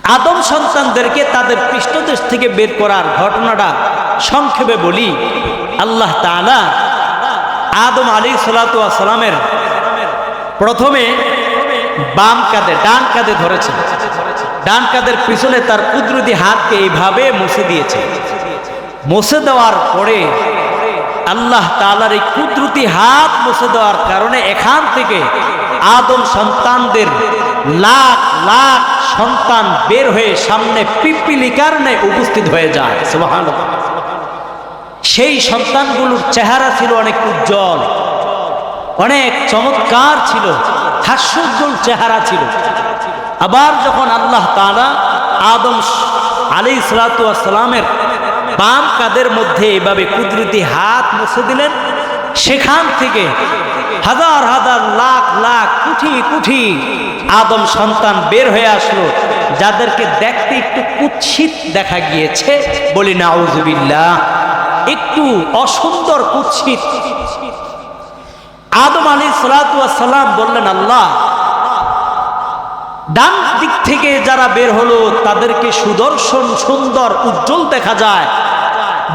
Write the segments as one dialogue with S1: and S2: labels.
S1: আদম সন্তানদেরকে তাদের পৃষ্ঠদেশ থেকে বের করার ঘটনাটা সংক্ষেপে বলি। আল্লাহ তাআলা আদম আলাইহিস সালাতু ওয়াস সালামের প্রথমে বাম কাঁধে ডান কাঁধে ধরেছেন, ডান কাঁধের পিছনে তার কুদরতি হাতকে এইভাবে মুছে দিয়েছে। মুছে দেওয়ার পরে আল্লাহ তাআলার এই কুদরতি হাত মুছে দেওয়ার কারণে এখান থেকে আদম সন্তানদের লাখ লাখ সন্তান বের হয়ে সামনে পিপিলিকার ন্যায় উপস্থিত হয়ে যায়। সুবহানাল্লাহ। সেই সন্তানগুলোর চেহারা ছিল অনেক উজ্জ্বল, অনেক চমৎকার ছিল, হাস্যোজ্জ্বল চেহারা ছিল। আবার যখন আল্লাহ তাআলা আদম আলাইহিস সালাতু ওয়াস সালামের বাম কাঁধের মধ্যে এভাবে কুদরতি হাত মুছে দিলেন, সেখান থেকে হাজার হাজার লাখ লাখ কোটি কোটি আদম সন্তান বের হয়ে আসলো, যাদেরকে দেখতে একটু কুৎসিত দেখা গিয়েছে, বলি নাউযুবিল্লাহ, একটু অসুন্দর কুৎসিত। আদম আলাইহিস সালাতু ওয়াস সালাম বললেন, আল্লাহ, ডান দিক থেকে যারা বের হলো তাদেরকে সুদর্শন সুন্দর উজ্জ্বল দেখা যায়,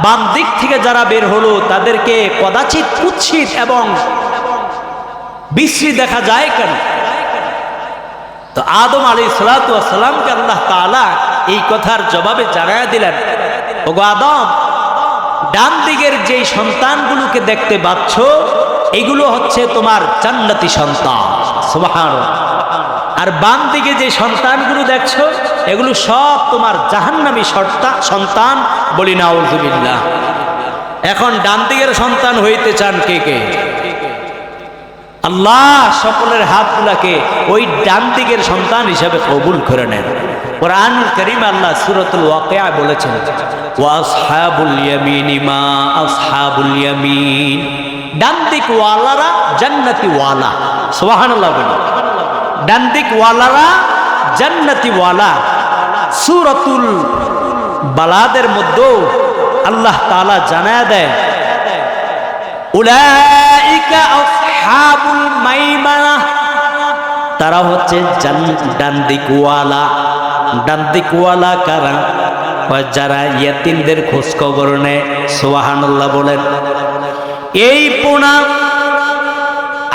S1: বাম দিক থেকে যারা বের হলো তাদেরকে কদাচিৎ কুৎসিত এবং বিশ্রী দেখা যায় কেন? তো আদম আলাইহিস সালাতু ওয়াস সালামকে আল্লাহ তাআলা এই কথার জবাবে জানায়া দিলেন, ওগো আদম, ডান দিকের যেই সন্তানগুলোকে দেখতে পাচ্ছ এগুলো হচ্ছে তোমার জান্নাতি সন্তান, সুবহানাল্লাহ। আর বাম দিকে যে সন্তানগুলো দেখছো এগুলো সব তোমার জাহান্নামী সন্তান, বলি নাউযুবিল্লাহ। এখন ডান দিকের সন্তান হইতে চান কে কে? আল্লাহ সকলের হাতগুলাকে ওই ডান দিকের সন্তান হিসাবে কবুল করে নেন। কোরআনুল কারীম আল্লাহ সূরাতুল ওয়াকিয়া বলেছেন, ওয়া আসহাবুল ইয়ামিনি মা আসহাবুল ইয়ামিন, ডান দিক ওয়ালারা জান্নাতি ওয়ালা, সুবহানাল্লাহ বলি, ডান দিক ওয়ালারা জান্নাতি ওয়ালা। সূরাতুল বালাদের মধ্যে আল্লাহ তাআলা জানায়া দেয়, উলাইকা আসহাবুল মাইমানা, তারা হচ্ছে ডান দিক ওয়ালা। ডান দিক ওয়ালা কারা? যারা ইয়াতীমদের খোঁজ খবর নেয়, সুবহানাল্লাহ বলেন। এই পুনা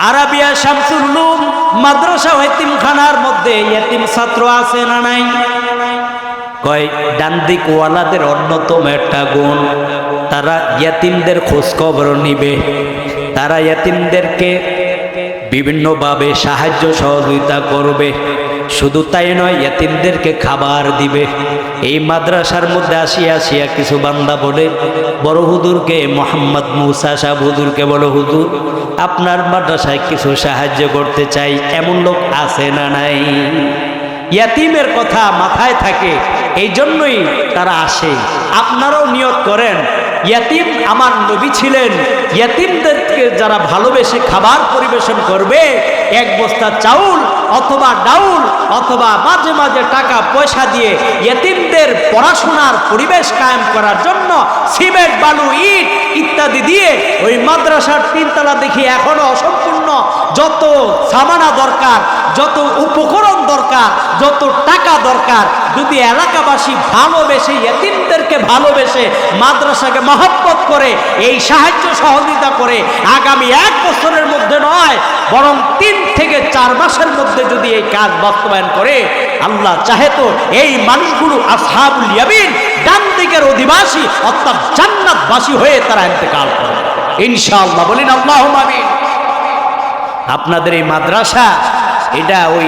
S1: আরাবিয়া শামসুল উলুম মাদ্রাসা ইয়াতীমখানার মধ্যে ইয়াতীম ছাত্র আছে না নাই? কয় ডান দিক ওয়ালাদের অন্যতম একটা গুণ, তারা ইয়াতীমদের খোঁজ খবর নিবে, তারা ইয়াতীমদেরকে বিভিন্নভাবে সাহায্য সহযোগিতা করবে। শুধু তাই নয়, ইয়াতীমদেরকে খাবার দিবে। এই মাদ্রাসার মধ্যে আসিয়া আসিয়া কিছু বান্দা বলে বড় হুজুরকে, মোহাম্মদ মুসা সাহেব হুজুরকে, বলো হুজুর, আপনার মাদ্রাসায় কিছু সাহায্য করতে চাই, এমন লোক আছে না নাই? ইয়াতীমের কথা মাথায় থাকে, এই জন্যই তারা আসে। আপনারাও নিয়ত করেন, ইয়াতীম আমার নবী ছিলেন, ইয়াতীমদেরকে যারা ভালোবেসে খাবার পরিবেশন করবে, এক বস্তা চাউল অথবা ডাউল অথবা মাঝে মাঝে টাকা পয়সা দিয়ে ইয়াতীমদের পড়াশোনার পরিবেশ কায়েম করার জন্য সিমেন্ট, বালু, ইট ইত্যাদি দিয়ে ওই মাদ্রাসার তিনতলা দেখি এখনো অসম্পূর্ণ, যত সামানা দরকার, যত উপকরণ দরকার, যত টাকা দরকার, যদি এলাকাবাসী ভালোবেসে, ইয়াতীমদেরকে ভালোবেসে, মাদ্রাসাকে মহব্বত করে, এই সাহায্য সহযোগিতা করে, আগামী 1 বছরের মধ্যে নয় বরং 3 থেকে 4 মাসের মধ্যে যদি এই কাজ বাস্তবায়ন করে, আল্লাহ চাহে তো এই মানুষগুলো আসহাবুল ইয়ামিন, ডান দিকের অধিবাসী অর্থাৎ জান্নাতবাসী হয়ে তারা ইন্তেকাল করে ইনশাআল্লাহ। বলেন আল্লাহুম্মা আমিন। আপনাদের এই মাদ্রাসা, এটা ওই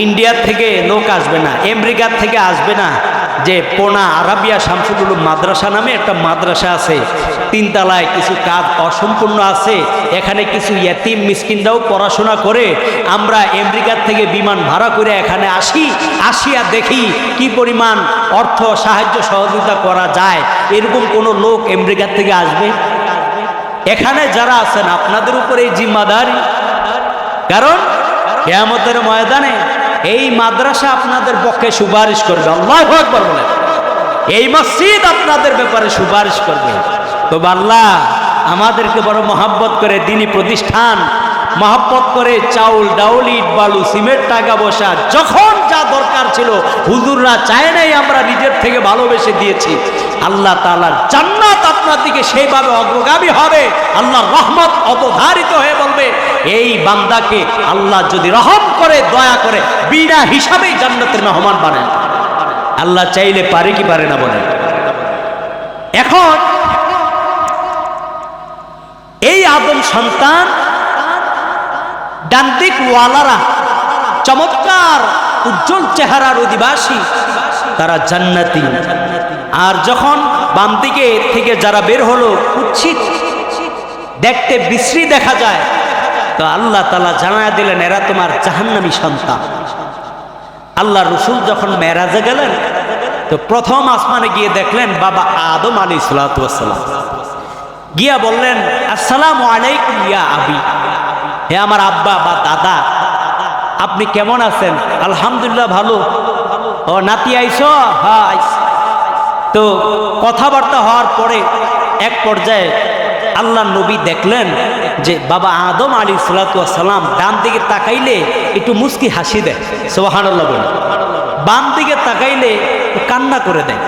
S1: ইন্ডিয়া থেকে লোক আসবে না, আমেরিকার থেকে আসবে না। যে পোনা আরাবিয়া শামসুল উলুম মাদ্রাসা নামে একটা মাদ্রাসা আছে, 3 তলায় কিছু কাজ অসম্পূর্ণ আছে, এখানে কিছু ইয়াতীম মিসকিনরাও পড়াশোনা করে। আমরা আমেরিকার থেকে বিমান ভাড়া করে এখানে আসিয়া দেখি কি পরিমাণ অর্থ সাহায্য সহযোগিতা করা যায়। এরকম কোনো লোক আমেরিকার থেকে আসবে? এখানে যারা আছেন আপনাদের উপরে এই জিম্মাদারি, কারণ কিয়ামতের ময়দানে এই মাদ্রাসা আপনাদের পক্ষে সুপারিশ করবে। আল্লাহু আকবার বলেন। এই মসজিদ আপনাদের ব্যাপারে সুপারিশ করবে। তো আল্লাহ আমাদেরকে বড় মহব্বত করে দ্বীনি প্রতিষ্ঠান মহব্বত করে চাউল ডাউল ইট বালু সিমেন্ট টাকা পয়সা যখন যা দরকার ছিল হুজুররা চায় নাই, আমরা নিজের থেকে ভালোবেসে দিয়েছি। আল্লাহ তাআলার জান্নাত আপনার দিকে সেইভাবে অগ্রগামী হবে, আল্লাহর রহমত অবধারিত হয়ে বলবে এই বান্দাকে আল্লাহ যদি রহম করে দয়া করে বিনা হিসাবেই জান্নাতের মেহমান বানায়। আল্লাহ চাইলে পারে কি পারে না বলেন? এখন এই আদম সন্তান ডানদিক ওয়ালারা চমৎকার উজ্জ্বল চেহারার অধিবাসী, তারা জান্নাতি। আর যখন বাম দিকে থেকে যারা বের হলো কুৎসিত দেখতে বিশ্রী দেখা যায়, তো আল্লাহ তাআলা জানায়া দিলেন এরা তোমার জাহান্নামী সন্তান। আল্লাহ রসুল যখন মেরাজে গেলেন তো প্রথম আসমানে গিয়ে দেখলেন বাবা আদম আলাইহিস সালাতু ওয়াস সালাম। গিয়া বললেন আসসালামু আলাইকুম ইয়া আবি, হে আমার আব্বা বা দাদা, আপনি কেমন আছেন? আলহামদুলিল্লাহ ভালো। ও নাতি আইছো? হ্যাঁ আইস। তো কথাবার্তা হওয়ার পরে এক পর্যায়ে আল্লাহ নবী দেখলেন যে বাবা আদম আলাইহিস সালাতু ওয়াস সালাম ডান দিকে তাকাইলে একটু মুস্কি হাসি দেয়, সুবহানাল্লাহ বলে, বাম দিকে তাকাইলে কান্না করে দেয়।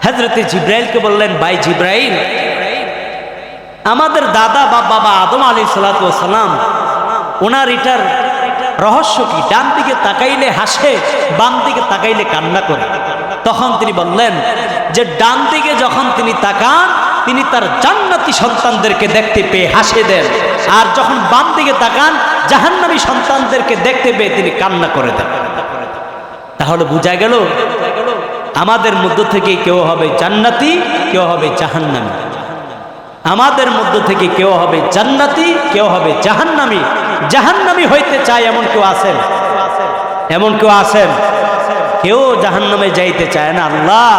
S1: হযরতে জিব্রাইলকে বললেন ভাই জিব্রাইল, আমাদের দাদা বা বাবা আদম আলাইহিস সালাতু ওয়াস সালাম ওনার এটার রহস্য কি? ডান দিকে তাকাইলে হাসে, বাম দিকে তাকাইলে কান্না করে। তখন তিনি বললেন যে ডান দিকে যখন তিনি তাকান তিনি তার জান্নাতি সন্তানদেরকে দেখতে পেয়ে হাসে দেন, আর যখন বাম দিকে তাকান জাহান্নামী সন্তানদেরকে দেখতে পেয়ে তিনি কান্না করে দেন। তাহলে বোঝা গেল আমাদের মধ্য থেকে কেউ হবে জান্নাতি, কেউ হবে জাহান্নামী। আমাদের মধ্য থেকে কেউ হবে জান্নাতি, কেউ হবে জাহান্নামী। জাহান্নামী হইতে চায় এমন কেউ আছেন? এমন কেউ আছেন? কেউ জাহান্নামে যাইতে চায় না। আল্লাহ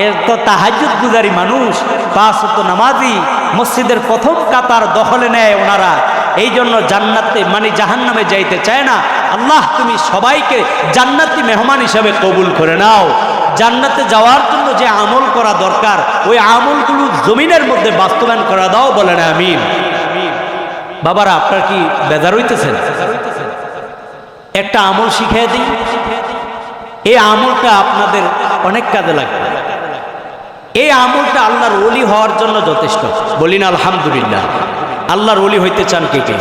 S1: এর তো তাহাজ্জুদ গুজারি মানুষ, 5 ওয়াক্ত নামাজি, মসজিদের প্রথম কাতার দখলে নেয় ওনারা, এই জন্য জান্নাতে মানে জাহান্নামে যাইতে চায় না। আল্লাহ তুমি সবাইকে জান্নাতি মেহমান হিসাবে কবুল করে নাও। জান্নাতে যাওয়ার জন্য যে আমল করা দরকার ওই আমলগুলো জমিনের মধ্যে বাস্তবায়ন করা দাও, বলেন আমিন। বাবারা আপনার কি বেজার হইতেছেন? একটা আমল শিখিয়ে দিই, এই আমলটা আপনাদের অনেক কাজে লাগবে। এই আমলটা আল্লাহর ওলি হওয়ার জন্য যথেষ্ট, বলি না আলহামদুলিল্লাহ। আল্লাহর ওলি হইতে চান কে কে?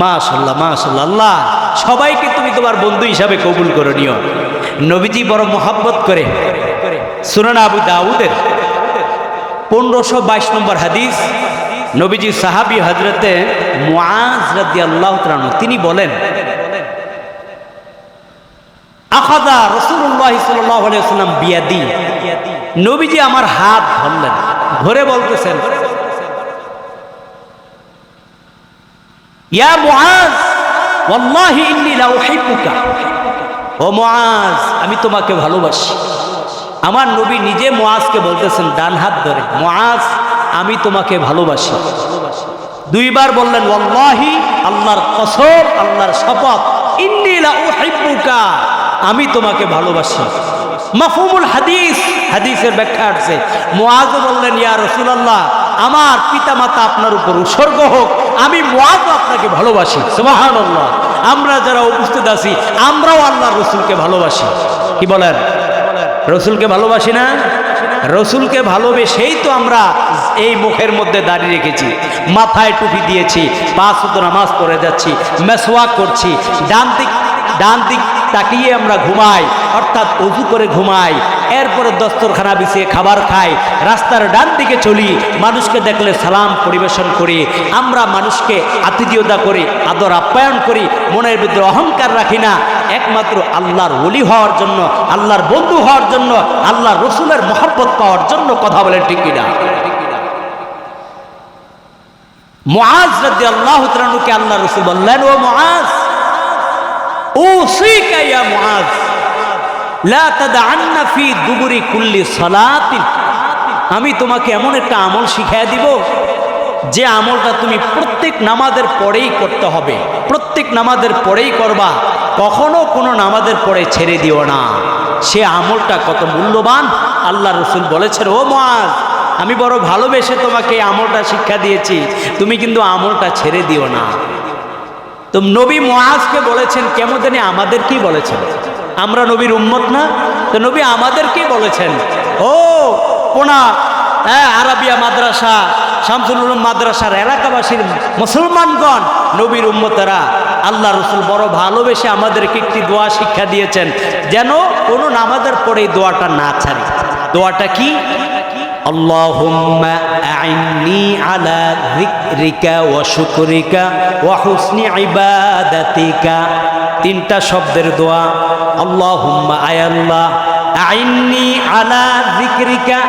S1: মাশাআল্লাহ মাশাআল্লাহ। আল্লাহ সবাইকে তুমি তোমার বন্ধু হিসাবে কবুল করে নিও। নবীজি বড় মহব্বত করে সুনান আবু দাউদের 1522 নম্বর হাদিস, নবীজি সাহাবী হযরতে মুআজ রাদিয়াল্লাহু তাআলা তিনি বলেন আখাযা রাসূলুল্লাহ সাল্লাল্লাহু আলাইহি ওয়াসাল্লাম বিয়াদি, নবীজি আমার হাত ধরলেন, ধরে বলতেছেন ইয়া মুআজ ওয়াল্লাহি ইন্নী লা উহিব্বুকা, ও মুআজ আমি তোমাকে ভালোবাসি। আমার নবী নিজে মুআজকে বলতেছেন ডান হাত ধরে, মুআজ আমি তোমাকে ভালোবাসি। 2 বার বললেন ওয়াল্লাহি, আল্লাহর কসম, আল্লাহর শপথ, ইন্নী লা উহিব্বুকা আমি তোমাকে ভালোবাসি। মাফহুমুল হাদিস, হাদিসের ব্যাখ্যা আছে মুআজ বললেন ইয়া রাসূলুল্লাহ আমার পিতামাতা আপনার উপর উৎসর্গ হোক, আমি মুআজ আপনাকে ভালোবাসি। সুবহানাল্লাহ। আমরা যারা উপস্থিত আছি আমরাও আল্লাহর রাসূলকে ভালোবাসি। কি বলেন? রাসূলকে ভালোবাসি না? রাসূলকে ভালোবেসেই তো আমরা এই মুখের মধ্যে দাঁড়িয়ে রেখেছি, মাথায় টুপি দিয়েছি, 5 ওয়াক্ত নামাজ পড়ে যাচ্ছি, মেসওয়াক করছি, ডান দিক তাকিয়ে আমরা ঘুমাই, অর্থাৎ ওযু করে ঘুমাই, এরপরে দস্তরখানা বিছিয়ে খাবার খাই, রাস্তার ডান দিকে চলি, মানুষকে দেখলে সালাম পরিবেশন করি, আমরা মানুষকে আতিথেয়তা করি, আদর আপ্যায়ন করি, মনের ভিতরে অহংকার রাখি না, একমাত্র আল্লাহর ওলি হওয়ার জন্য, আল্লাহর বন্ধু হওয়ার জন্য, আল্লাহর রাসূলের মহব্বত পাওয়ার জন্য। কথা বলেন ঠিক কিনা? মুআজ রাদিয়াল্লাহু তাআলাকে আল্লাহর রাসূল বললেন ও মুআজ উসিকা ইয়া মুআজ লা তাদআন্না ফি দুবুরি কুল্লি সালাতিন, আমি তোমাকে এমন একটা আমল শিখিয়ে দিব যে আমলটা তুমি প্রত্যেক নামাজের পরেই করতে হবে, প্রত্যেক নামাজের পরেই করবা, কখনো কোনো নামাজের পরে ছেড়ে দিও না। সে আমলটা কত মূল্যবান আল্লাহ রাসূল বলেছেন ও মুআজ আমি বড় ভালোবেসে তোমাকে এই আমলটা শিক্ষা দিয়েছি, তুমি কিন্তু আমলটা ছেড়ে দিও না। তো নবী মুআজকে বলেছেন, কেমন জানি আমাদের কি বলেছেন? আমরা নবীর উম্মত না? তো নবী আমাদেরকেই বলেছেন, ও কোনা আরাবিয়া মাদ্রাসা, শামসুল উলুম মাদ্রাসার এলাকাবাসীর মুসলমানগণ, নবীর উম্মতেরা, আল্লাহ রসুল বড় ভালোবেসে আমাদেরকে একটি দোয়া শিক্ষা দিয়েছেন, যেন কোনো নামাজের পরে এই দোয়াটা না ছাড়ি। দোয়াটা কি? আল্লাহুম্মা আইন্নি আলা যিকরিকা ওয়া শুকরিকা ওয়া হুসনি ইবাদাতিকা। তিনটা শব্দের দোয়া। আল্লাহুম্মা, আয় আল্লাহ, আইন্নি আলা যিকরিকা,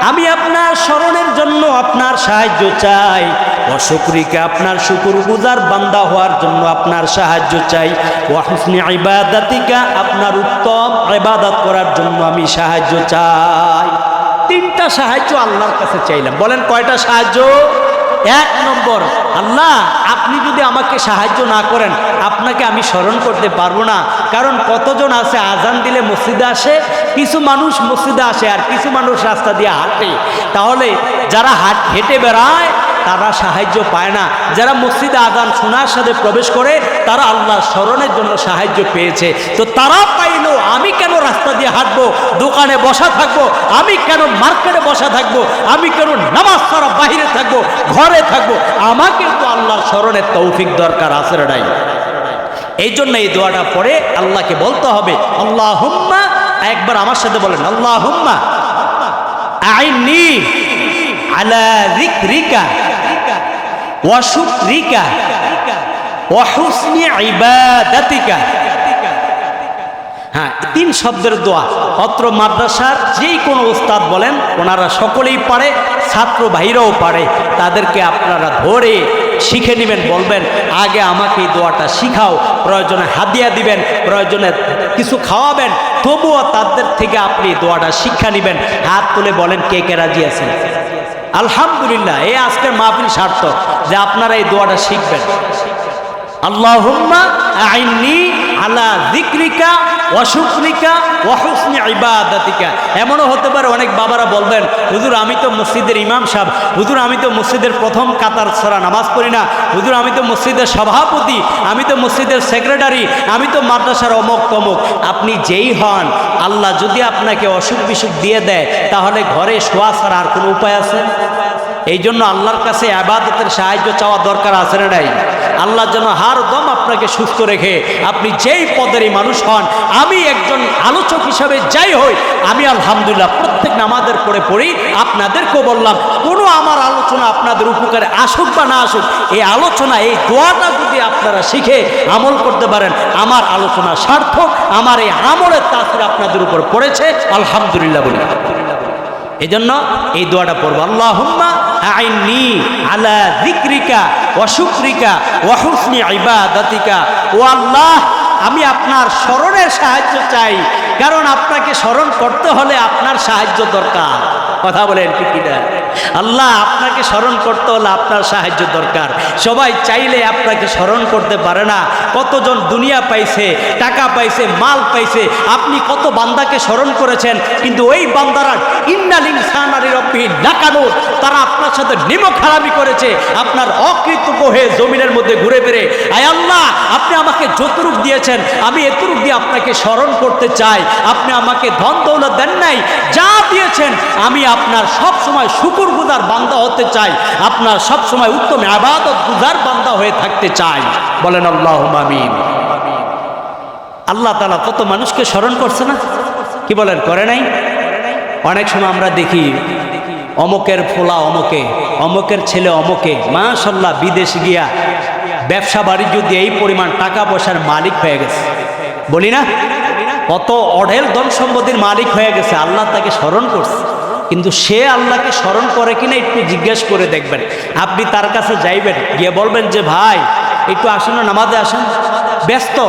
S1: আমি আপনার স্মরণের জন্য আপনার সাহায্য চাই। ওয়া শুকরিকা, আপনার শুকরগুজার বান্দা হওয়ার জন্য আপনার সাহায্য চাই। ওয়া হুসনি ইবাদাতিকা, আপনার উত্তম ইবাদত করার জন্য আমি সাহায্য চাই। তিনটা সাহায্য আল্লাহর কাছে চাইলাম। বলেন কয়টা সাহায্য? এক নম্বর, আল্লাহ আপনি যদি আমাকে সাহায্য না করেন, আপনাকে আমি স্মরণ করতে পারবো না। কারণ কতজন আছে আজান দিলে মসজিদে আসে, কিছু মানুষ মসজিদে আসে আর কিছু মানুষ রাস্তা দিয়ে হাঁটে। তাহলে যারা হেঁটে বেড়ায় তারা সাহায্য পায় না, যারা মসজিদে আজান শোনার সাথে প্রবেশ করে তারা আল্লাহর স্মরণের জন্য সাহায্য পেয়েছে। তো তারা পাইলো, আমি কেন রাস্তা দিয়ে হাঁটবো, দোকানে বসা থাকবো, আমি কেন মার্কেটে বসা থাকবো, আমি কেন নামাজ ছাড়া বাহিরে থাকবো, ঘরে থাকবো, আমাকে তো আল্লাহর স্মরণের তৌফিক দরকার আছে রে নাই। এই জন্য এই দোয়াটা পড়ে আল্লাহকে বলতে হবে, আল্লাহুম্মা, একবার আমার সাথে বলেন, আল্লাহুম্মা আইন্নি আলা যিকরিকা ওয়া শুকরিকা ওয়া হুসনি ইবাদাতিকা। হ্যাঁ, তিন শব্দের দোয়া। অত্র মাদ্রাসার যেই কোনো উস্তাদ বলেন, ওনারা সকলেই পারে, ছাত্র ভাইরাও পারে। তাদেরকে আপনারা ধরে শিখে নেবেন, বলবেন আগে আমাকে এই দোয়াটা শিখাও, প্রয়োজনে হাদিয়া দিবেন, প্রয়োজনে কিছু খাওয়াবেন, তবুও তাদের থেকে আপনি দোয়াটা শিক্ষা নেবেন। হাত তুলে বলেন কে কে রাজি আছেন? আলহামদুলিল্লাহ, এই আজকের মাহফিল সার্থক যে আপনারা এই দোয়াটা শিখবেন। আল্লাহুম্মা আইন্নি আলা যিকরিকা ওয়া শুকরিকা ওয়া হুসনি ইবাদাতিকা। এমনও হতে পারে অনেক বাবারা বলবেন, হুজুর আমি তো মসজিদের ইমাম সাহেব, হুজুর আমি তো মসজিদের প্রথম কাতার ছাড়া নামাজ পড়ি না, হুজুর আমি তো মসজিদের সভাপতি, আমি তো মসজিদের সেক্রেটারি, আমি তো মাদ্রাসার অমুক তমুক। আপনি যেই হন, আল্লাহ যদি আপনাকে অসুখ বিসুখ দিয়ে দেয়, তাহলে ঘরে শোয়া ছাড়া আর কোনো উপায় আছে? এই জন্য আল্লাহর কাছে ইবাদতের সাহায্য চাওয়া দরকার আছে না নাই? আল্লাহ যেন হার দম আপনাকে সুস্থ রেখে আপনি যেই পদেরই মানুষ হন, আমি একজন আলোচক হিসাবে যাই হই, আমি আলহামদুলিল্লাহ প্রত্যেক নামাজের পরে পড়ি। আপনাদেরকেও বললাম, কোনো আমার আলোচনা আপনাদের উপকারে আসুক বা না আসুক, এই আলোচনা, এই দোয়াটা যদি আপনারা শিখে আমল করতে পারেন, আমার আলোচনা সার্থক, আমার এই আমলের তাসির আপনাদের উপর পড়েছে, আলহামদুলিল্লাহ বলি। এই জন্য এই দোয়াটা পড়বো, আল্লাহুম্মা আইন্নি আলা যিকরিকা ওয়া শুকরিকা ওয়া হুসনি ইবাদাতিকা। ও আল্লাহ, আমি আপনার স্মরণের সাহায্য চাই, কারণ আপনাকে স্মরণ করতে হলে আপনার সাহায্য দরকার। কথা বলেন ঠিক কিনা? আল্লাহ, আপনাকে স্মরণ করতে হলে আপনার সাহায্য দরকার। সবাই চাইলে আপনাকে স্মরণ করতে পারে না। কতজন দুনিয়া পাইছে, টাকা পাইছে, মাল পাইছে, আপনি কত বান্দাকে স্মরণ করেছেন, কিন্তু ওই বান্দারা ইন্নাল ইনসানা লিরাব্বিহি লাকানুত, তারা আপনার সাথে নিমক হারামি করেছে, আপনার অকৃতজ্ঞ হয়ে জমিনের মধ্যে ঘুরে ফিরে। আয় আল্লাহ, আপনি আমাকে যতটুক দিয়েছেন, আমি এতটুক দিয়ে আপনাকে স্মরণ করতে চাই। আপনি আমাকে ধন দৌলত দেন নাই, যা দিয়েছেন আমি আপনার সব সময় শুকরগুজার বান্দা হতে চাই, আপনার সব সময় উত্তম ইবাদত গুজার বান্দা হয়ে থাকতে চাই। বলেন আল্লাহুম্মা আমিন। আল্লাহ তাআলা কত মানুষকে স্মরণ করছে না? কি বলেন, করে নাই? অনেক সময় আমরা দেখি অমুকের ফোলা অমুকে, অমুকের ছেলে অমুকে, মাশাআল্লাহ বিদেশ গিয়া ব্যবসা বাণিজ্য দিয়ে এই পরিমাণ টাকা পয়সার মালিক হয়ে গেছে, বলি না? কত অঢেল ধন সম্পত্তির মালিক হয়ে গেছে, আল্লাহ তাকে স্মরণ করছে। কিন্তু সে আল্লাহকে স্মরণ করে কিনা একটু জিজ্ঞেস করে দেখবেন। আপনি তার কাছে যাইবেন, গিয়ে বলবেন যে ভাই একটু আসেন না, নামাজে আসেন,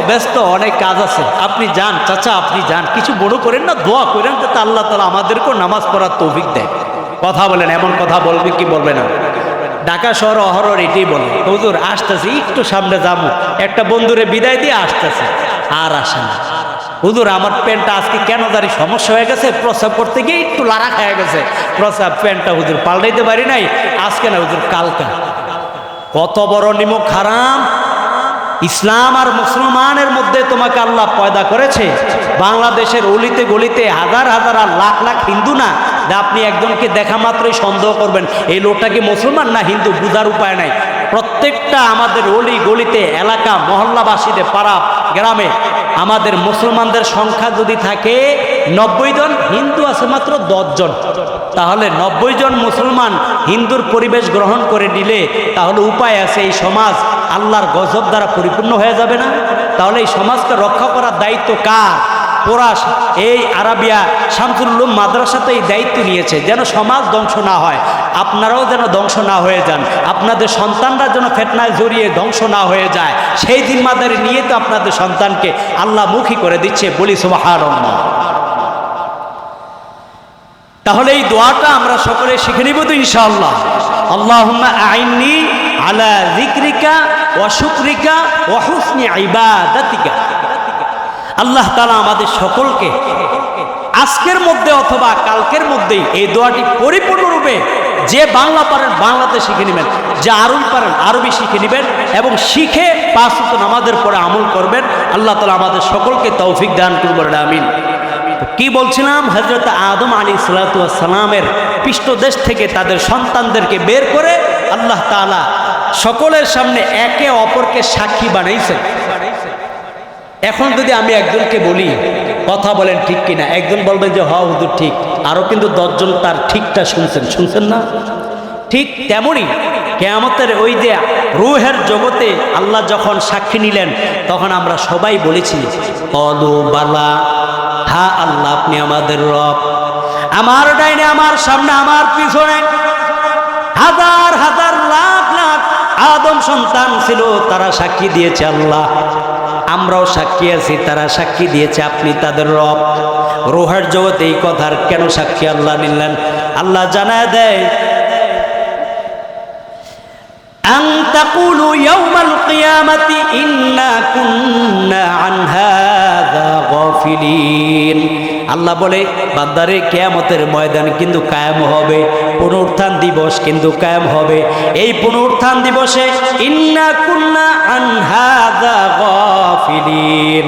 S1: ব্যস্ত অনেক কাজ আছে, আপনি যান চাচা, আপনি যান, কিছু বড় করেন না, দোয়া করেন যাতে আল্লাহ তাআলা আমাদেরকেও নামাজ পড়ার তৌফিক দেয়। কথা বলেন, এমন কথা বলবে কি বলবে না? ঢাকা শহর অহরহ এটাই বলে, হুজুর আসতেছে, একটু সামনে যাবো, একটা বন্ধুরে বিদায় দিয়ে আসতেছে, আর আসে না। হুজুর আমার প্যান্টটা আজকে কেন জানি সমস্যা হয়ে গেছে, প্রস্রাব করতে গিয়ে একটু লাড়া খেয়ে গেছে, প্রস্রাব প্যান্টটা হুজুর পাল্টাইতে পারি নাই, আজকে না হুজুর কালকা। কত বড় নিমক হারাম! ইসলাম আর মুসলমানের মধ্যে তোমাকে আল্লাহ পয়দা করেছে। বাংলাদেশের অলিতে গলিতে হাজার হাজার আর লাখ লাখ হিন্দু না, আপনি একজনকে দেখা মাত্রই সন্দেহ করবেন এই লোকটা কি মুসলমান না হিন্দু, বুঝার উপায় নাই। প্রত্যেকটা আমাদের অলি গলিতে, এলাকা মহল্লাবাসীদের, পাড়া গ্রামে আমাদের মুসলমানদের সংখ্যা যদি থাকে 90 জন, হিন্দু আছে মাত্র 10 জন। তাহলে 90 জন মুসলমান হিন্দুর পরিবেশ গ্রহণ করে নিলে তাহলে উপায় আছে, এই সমাজ আল্লাহর গজব দ্বারা পরিপূর্ণ হয়ে যাবে না? তাহলে এই সমাজকে রক্ষা করার দায়িত্ব কার? পোরাস এই আরাবিয়া শামসুল উলুম মাদ্রাসাতে এই দায়িত্ব নিয়েছে যেন সমাজ ধ্বংস না হয়, আপনারাও যেন ধ্বংস না হয়ে যান, আপনাদের সন্তানরা যেন ফিতনায় জড়িয়ে ধ্বংস না হয়ে যায়, সেই জিম্মাদারি নিয়ে তো আপনাদের সন্তানকে আল্লাহ মুখী করে দিচ্ছে। বলি সুবহানাল্লাহ। তাহলে এই দোয়াটা আমরা সকলে শিখে নিব তো ইনশাআল্লাহ। আল্লাহুম্মা আইন্নি আলা যিকরিকা ওয়া শুকরিকা ওয়া হুসনি ইবাদাতিকা। আল্লাহ তাআলা আমাদের সকলকে আজকের মধ্যে অথবা কালকের মধ্যেই এই দোয়াটি পরিপূর্ণরূপে, যে বাংলা পারেন বাংলাতে শিখে নেবেন, যে আরবি পারেন আরবি শিখে নেবেন এবং শিখে 5 ওয়াক্ত নামাজের পরে আমল করবেন। আল্লাহ তাআলা আমাদের সকলকে তৌফিক দান করুন, আমিন। কি বলছিলাম, হযরত আদম আলাইহিস সালাতু ওয়াস সালামের পৃষ্ঠদেশ থেকে তাদের সন্তানদেরকে বের করে আল্লাহ তাআলা সকলের সামনে একে অপরকে সাক্ষী বানাইছেন। এখন যদি আমি একজনকে বলি কথা বলেন ঠিক কিনা, একজন বলবে যে হ হুজুর ঠিক, আরও কিন্তু 10 জন তার ঠিকটা শুনছেন না? ঠিক তেমনই কিয়ামতের ওই যে রূহের জগতে আল্লাহ যখন সাক্ষী নিলেন তখন আমরা সবাই বলেছি কলু বালা, হ্যাঁ আল্লাহ আপনি আমাদের রব। আমার ডাইনে, আমার সামনে, আমার পিছনে হাজার হাজার লাখ লাখ আদম সন্তান ছিল, তারা সাক্ষী দিয়েছে আল্লাহ, আমরাও সাক্ষী আছি, তারা সাক্ষী দিয়েছে আপনি তাদের রব। রূহের জগতে এই কথার কেন সাক্ষী আল্লাহ নিলেন? আল্লাহ জানায় দেয় আন তাকুলু ইয়াউমাল কিয়ামাতি ইন্না কুন্না আন হাযা গাফিলিন। আল্লাহ বলে বান্দারে কিয়ামতের ময়দান কিন্তু কায়েম হবে, পুনরুত্থান দিবস কিন্তু কায়েম হবে। এই পুনরুত্থান দিবসে ইন্না কুন্না আন হাযা গাফিলিন।